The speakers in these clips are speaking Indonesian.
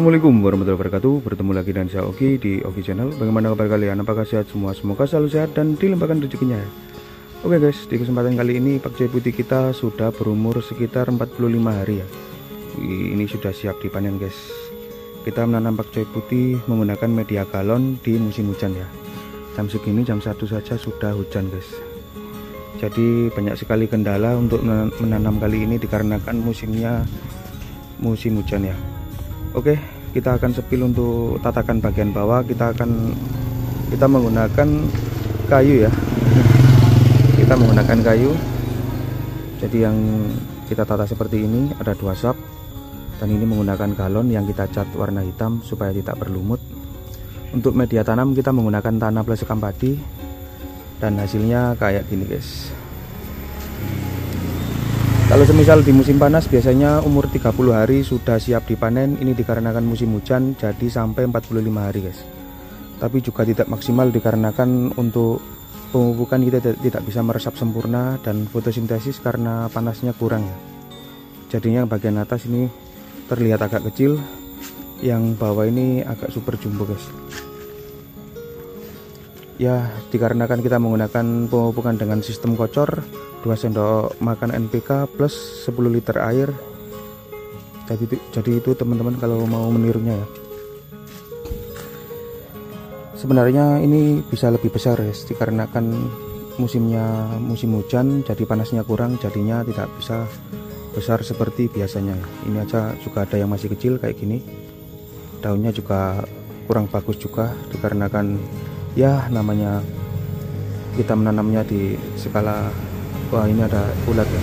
Assalamualaikum warahmatullahi wabarakatuh. Bertemu lagi dengan saya Oki di Oki Channel. Bagaimana kabar kalian? Apakah sehat semua? Semoga selalu sehat dan dilimpahkan rezekinya ya. Oke guys, di kesempatan kali ini pakcoy putih kita sudah berumur sekitar 45 hari ya. Ini sudah siap dipanen guys. Kita menanam pakcoy putih menggunakan media galon di musim hujan ya. Jam segini jam 1 saja sudah hujan guys. Jadi banyak sekali kendala untuk menanam kali ini dikarenakan musimnya musim hujan ya. Oke, kita akan sepil untuk tatakan bagian bawah. Kita menggunakan kayu ya. Kita menggunakan kayu. Jadi yang kita tata seperti ini, ada 2 sap, dan ini menggunakan galon yang kita cat warna hitam supaya tidak berlumut. Untuk media tanam kita menggunakan tanah plus sekam padi, dan hasilnya kayak gini guys. Kalau semisal di musim panas biasanya umur 30 hari sudah siap dipanen. Ini dikarenakan musim hujan jadi sampai 45 hari guys. Tapi juga tidak maksimal dikarenakan untuk pemupukan kita tidak bisa meresap sempurna dan fotosintesis karena panasnya kurang ya. Jadinya bagian atas ini terlihat agak kecil, yang bawah ini agak super jumbo guys. Ya, dikarenakan kita menggunakan pemupukan dengan sistem kocor, 2 sendok makan NPK plus 10 liter air. Jadi itu teman-teman kalau mau menirunya ya. Sebenarnya ini bisa lebih besar ya, dikarenakan musimnya musim hujan, jadi panasnya kurang, jadinya tidak bisa besar seperti biasanya. Ini aja juga ada yang masih kecil kayak gini. Daunnya juga kurang bagus juga dikarenakan ya namanya kita menanamnya di skala. Wah, ini ada ulat ya.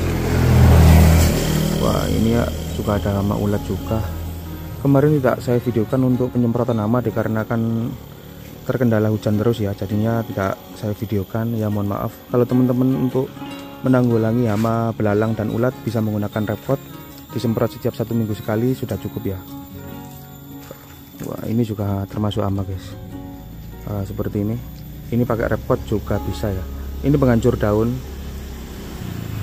Wah, ini ya juga ada hama ulat juga. Kemarin tidak saya videokan untuk penyemprotan hama dikarenakan terkendala hujan terus ya, jadinya tidak saya videokan ya, mohon maaf. Kalau teman-teman untuk menanggulangi hama belalang dan ulat bisa menggunakan repot, disemprot setiap 1 minggu sekali sudah cukup ya. Wah, ini juga termasuk hama guys. Seperti ini pakai repot juga bisa ya. Ini penghancur daun.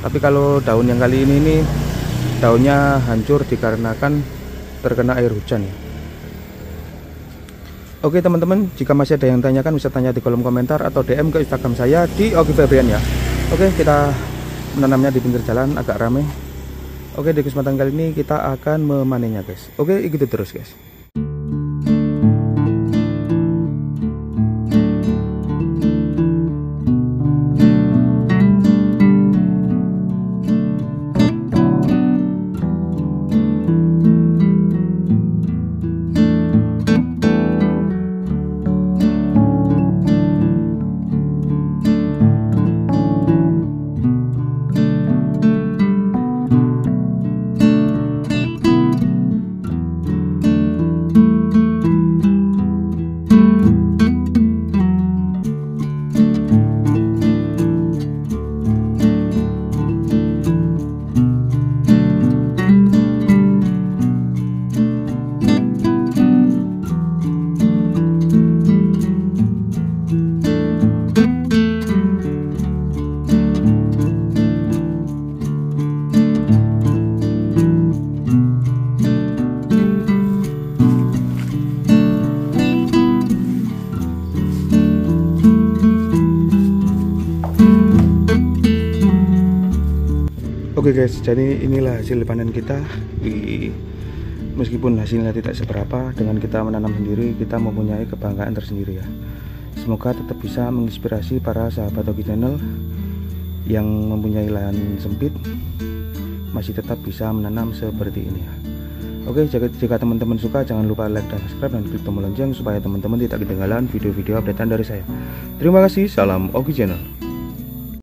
Tapi kalau daun yang kali ini daunnya hancur dikarenakan terkena air hujan ya. Oke teman-teman, jika masih ada yang tanyakan bisa tanya di kolom komentar atau DM ke Instagram saya di Oki Febrian ya. Oke, kita menanamnya di pinggir jalan agak rame. Oke, di kesempatan kali ini kita akan memanennya guys. Oke, ikuti terus guys. Oke guys, jadi inilah hasil panen kita. Meskipun hasilnya tidak seberapa, dengan kita menanam sendiri kita mempunyai kebanggaan tersendiri ya. Semoga tetap bisa menginspirasi para sahabat Oki Channel yang mempunyai lahan sempit masih tetap bisa menanam seperti ini ya. Oke, jika teman-teman suka jangan lupa like dan subscribe dan klik tombol lonceng supaya teman-teman tidak ketinggalan video-video updatean dari saya. Terima kasih, salam Oki Channel.